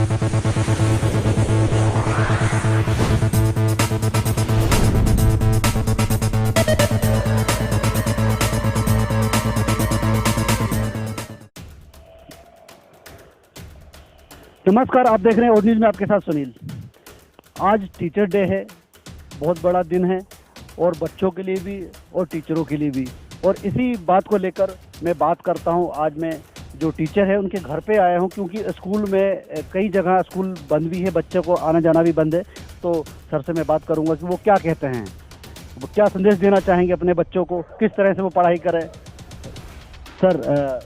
नमस्कार, आप देख रहे हैं ओड न्यूज़ में आपके साथ सुनील। आज टीचर डे है, बहुत बड़ा दिन है और बच्चों के लिए भी और टीचरों के लिए भी। और इसी बात को लेकर मैं बात करता हूं। आज मैं जो टीचर है उनके घर पे आया हूं, क्योंकि स्कूल में कई जगह स्कूल बंद भी है, बच्चों को आना जाना भी बंद है। तो सर से मैं बात करूंगा कि वो क्या कहते हैं, वो क्या संदेश देना चाहेंगे अपने बच्चों को, किस तरह से वो पढ़ाई करें। सर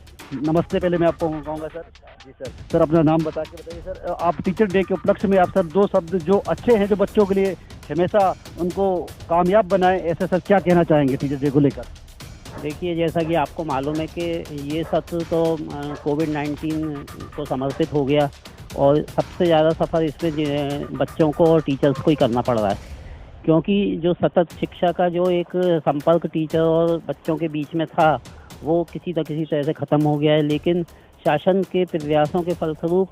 नमस्ते, पहले मैं आपको कहूँगा सर। जी सर। सर अपना नाम बता के बताइए सर। आप टीचर डे के उपलक्ष्य में आप सर दो शब्द जो अच्छे हैं, जो बच्चों के लिए हमेशा उनको कामयाब बनाएं, ऐसे सर क्या कहना चाहेंगे टीचर डे को लेकर? देखिए, जैसा कि आपको मालूम है कि ये सत्र तो कोविड-19 को समर्पित हो गया और सबसे ज़्यादा सफ़र इसमें बच्चों को और टीचर्स को ही करना पड़ रहा है, क्योंकि जो सतत शिक्षा का जो एक संपर्क टीचर और बच्चों के बीच में था, वो किसी न किसी तरह से ख़त्म हो गया है। लेकिन शासन के प्रयासों के फलस्वरूप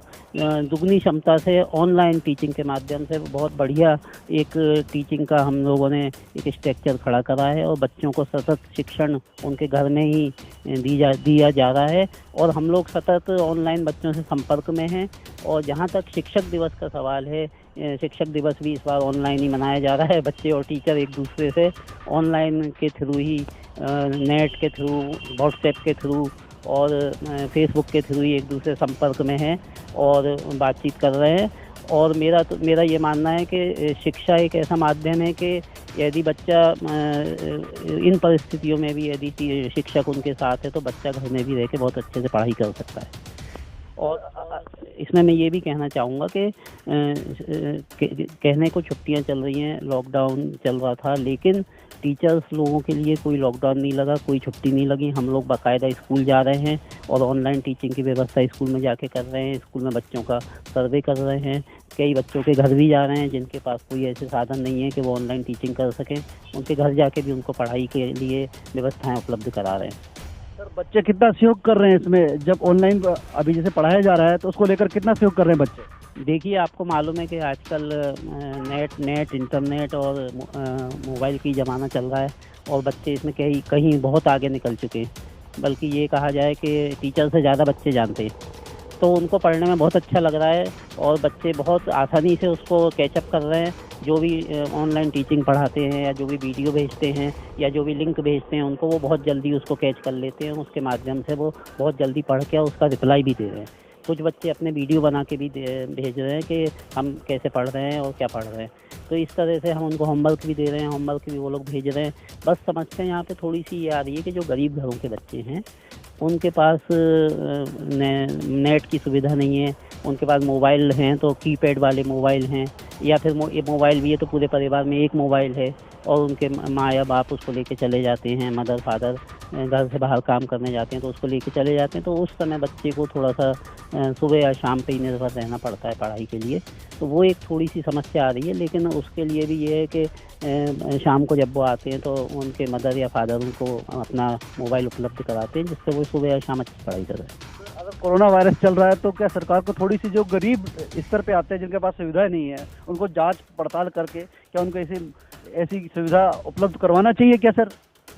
दुगनी क्षमता से ऑनलाइन टीचिंग के माध्यम से बहुत बढ़िया एक टीचिंग का हम लोगों ने एक स्ट्रक्चर खड़ा करा है और बच्चों को सतत शिक्षण उनके घर में ही दिया जा रहा है। और हम लोग सतत ऑनलाइन बच्चों से संपर्क में हैं। और जहाँ तक शिक्षक दिवस का सवाल है, शिक्षक दिवस भी इस बार ऑनलाइन ही मनाया जा रहा है। बच्चे और टीचर एक दूसरे से ऑनलाइन के थ्रू ही, नेट के थ्रू, व्हाट्सएप के थ्रू और फेसबुक के थ्रू ही एक दूसरे संपर्क में हैं और बातचीत कर रहे हैं। और मेरा ये मानना है कि शिक्षा एक ऐसा माध्यम है कि यदि बच्चा इन परिस्थितियों में भी यदि शिक्षक उनके साथ है तो बच्चा घर में भी रह के बहुत अच्छे से पढ़ाई कर सकता है। और इसमें मैं ये भी कहना चाहूँगा कि कहने को छुट्टियाँ चल रही हैं, लॉकडाउन चल रहा था, लेकिन टीचर्स लोगों के लिए कोई लॉकडाउन नहीं लगा, कोई छुट्टी नहीं लगी। हम लोग बाकायदा स्कूल जा रहे हैं और ऑनलाइन टीचिंग की व्यवस्था स्कूल में जाके कर रहे हैं। स्कूल में बच्चों का सर्वे कर रहे हैं। कई बच्चों के घर भी जा रहे हैं जिनके पास कोई ऐसे साधन नहीं है कि वो ऑनलाइन टीचिंग कर सकें। उनके घर जाके भी उनको पढ़ाई के लिए व्यवस्थाएँ उपलब्ध करा रहे हैं। सर बच्चे कितना सहयोग कर रहे हैं इसमें, जब ऑनलाइन अभी जैसे पढ़ाया जा रहा है तो उसको लेकर कितना सहयोग कर रहे हैं बच्चे? देखिए, आपको मालूम है कि आजकल इंटरनेट और मोबाइल की ज़माना चल रहा है और बच्चे इसमें कहीं बहुत आगे निकल चुके हैं। बल्कि ये कहा जाए कि टीचर से ज़्यादा बच्चे जानते हैं। तो उनको पढ़ने में बहुत अच्छा लग रहा है और बच्चे बहुत आसानी से उसको कैचअप कर रहे हैं। जो भी ऑनलाइन टीचिंग पढ़ाते हैं या जो भी वीडियो भेजते हैं या जो भी लिंक भेजते हैं, उनको वो बहुत जल्दी उसको कैच कर लेते हैं। उसके माध्यम से वो बहुत जल्दी पढ़ के उसका रिप्लाई भी दे रहे हैं। कुछ बच्चे अपने वीडियो बना के भी भेज रहे हैं कि हम कैसे पढ़ रहे हैं और क्या पढ़ रहे हैं। तो इस तरह से हम उनको होमवर्क भी दे रहे हैं, होमवर्क भी वो लोग भेज रहे हैं। बस समस्या यहाँ पे थोड़ी सी ये आ रही है कि जो गरीब घरों के बच्चे हैं उनके पास नेट की सुविधा नहीं है। उनके पास मोबाइल हैं तो कीपैड वाले मोबाइल हैं, या फिर मोबाइल भी है तो पूरे परिवार में एक मोबाइल है और उनके माँ या बाप उसको लेके चले जाते हैं, मदर फादर घर से बाहर काम करने जाते हैं तो उसको लेके चले जाते हैं। तो उस समय बच्चे को थोड़ा सा सुबह या शाम पे ही निर्भर रहना पड़ता है पढ़ाई के लिए। तो वो एक थोड़ी सी समस्या आ रही है। लेकिन उसके लिए भी ये है कि शाम को जब वो आते हैं तो उनके मदर या फादर उनको अपना मोबाइल उपलब्ध कराते हैं, जिससे वो सुबह या शाम अच्छी पढ़ाई कर रहे हैं। अगर कोरोना वायरस चल रहा है तो क्या सरकार को थोड़ी सी, जो गरीब स्तर पे आते हैं जिनके पास सुविधाएं नहीं है, उनको जांच पड़ताल करके क्या उनको ऐसी सुविधा उपलब्ध करवाना चाहिए क्या सर?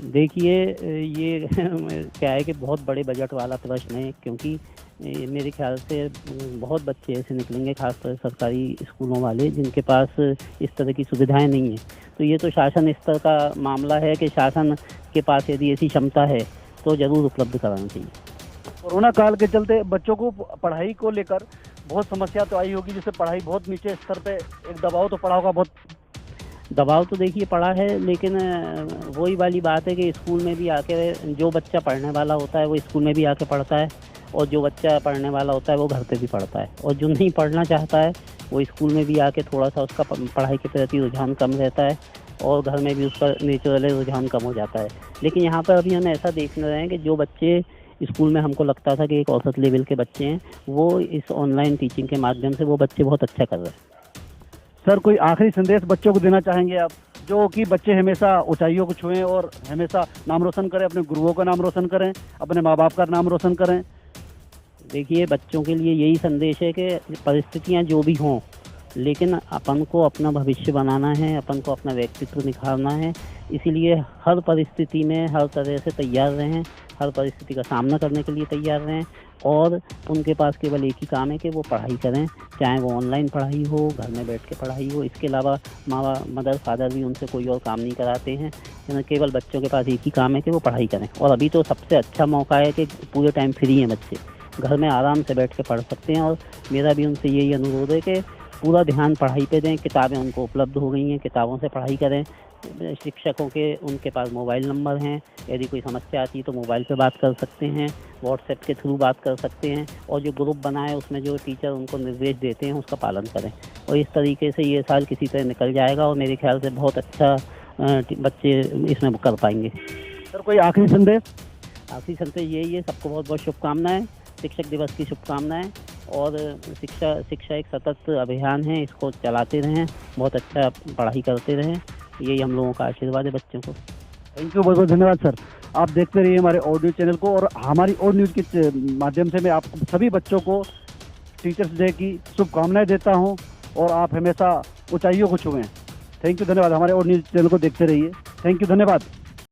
देखिए, ये क्या है कि बहुत बड़े बजट वाला प्रश्न है, क्योंकि मेरे ख्याल से बहुत बच्चे ऐसे निकलेंगे, खासतौर सरकारी स्कूलों वाले, जिनके पास इस तरह की सुविधाएं नहीं हैं। तो ये तो शासन स्तर का मामला है कि शासन के पास यदि ऐसी क्षमता है तो ज़रूर उपलब्ध कराना चाहिए। कोरोना काल के चलते बच्चों को पढ़ाई को लेकर बहुत समस्या तो आई होगी, जैसे पढ़ाई बहुत नीचे स्तर पे, एक दबाव तो पड़ा होगा बहुत। दबाव तो देखिए पड़ा है, लेकिन वही वाली बात है कि स्कूल में भी आके जो बच्चा पढ़ने वाला होता है वो स्कूल में भी आके पढ़ता है और जो बच्चा पढ़ने वाला होता है वो घर पे भी पढ़ता है। और जो नहीं पढ़ना चाहता है वो स्कूल में भी आके थोड़ा सा उसका पढ़ाई के प्रति रुझान कम रहता है और घर में भी उसका नेचुरल रुझान कम हो जाता है। लेकिन यहाँ पर अभी हम ऐसा देख रहे हैं कि जो बच्चे स्कूल में हमको लगता था कि एक औसत लेवल के बच्चे हैं, वो इस ऑनलाइन टीचिंग के माध्यम से वो बच्चे बहुत अच्छा कर रहे हैं। सर कोई आखिरी संदेश बच्चों को देना चाहेंगे आप, जो कि बच्चे हमेशा ऊंचाइयों को छुएं और हमेशा नाम रोशन करें, अपने गुरुओं का नाम रोशन करें, अपने माँ बाप का नाम रोशन करें? देखिए, बच्चों के लिए यही संदेश है कि परिस्थितियाँ जो भी हों, लेकिन अपन को अपना भविष्य बनाना है, अपन को अपना व्यक्तित्व निखारना है। इसीलिए हर परिस्थिति में हर तरह से तैयार रहें, हर परिस्थिति का सामना करने के लिए तैयार रहें और उनके पास केवल एक ही काम है कि वो पढ़ाई करें, चाहे वो ऑनलाइन पढ़ाई हो, घर में बैठ के पढ़ाई हो। इसके अलावा मदर फादर भी उनसे कोई और काम नहीं कराते हैं, केवल बच्चों के पास एक ही काम है कि वो पढ़ाई करें। और अभी तो सबसे अच्छा मौका है कि पूरे टाइम फ्री हैं बच्चे, घर में आराम से बैठ के पढ़ सकते हैं। और मेरा भी उनसे यही अनुरोध है कि पूरा ध्यान पढ़ाई पे दें। किताबें उनको उपलब्ध हो गई हैं, किताबों से पढ़ाई करें। शिक्षकों के उनके पास मोबाइल नंबर हैं, यदि कोई समस्या आती है तो मोबाइल पे बात कर सकते हैं, व्हाट्सएप के थ्रू बात कर सकते हैं। और जो ग्रुप बना है उसमें जो टीचर उनको निर्देश देते हैं उसका पालन करें। और इस तरीके से ये साल किसी तरह निकल जाएगा और मेरे ख्याल से बहुत अच्छा बच्चे इसमें कर पाएंगे। सर कोई आखिरी संदेश? आखिरी संदेश यही है, सबको बहुत बहुत शुभकामनाएं, शिक्षक दिवस की शुभकामनाएं। और शिक्षा एक सतत अभियान है, इसको चलाते रहें, बहुत अच्छा पढ़ाई करते रहें, यही हम लोगों का आशीर्वाद है बच्चों को। थैंक यू, बहुत बहुत धन्यवाद सर। आप देखते रहिए हमारे ऑडियो चैनल को और हमारी और न्यूज़ के माध्यम से मैं आप सभी बच्चों को टीचर्स डे की शुभकामनाएं देता हूं और आप हमेशा ऊंचाइयों को छुएं। थैंक यू, धन्यवाद। हमारे और न्यूज़ चैनल को देखते रहिए। थैंक यू, धन्यवाद।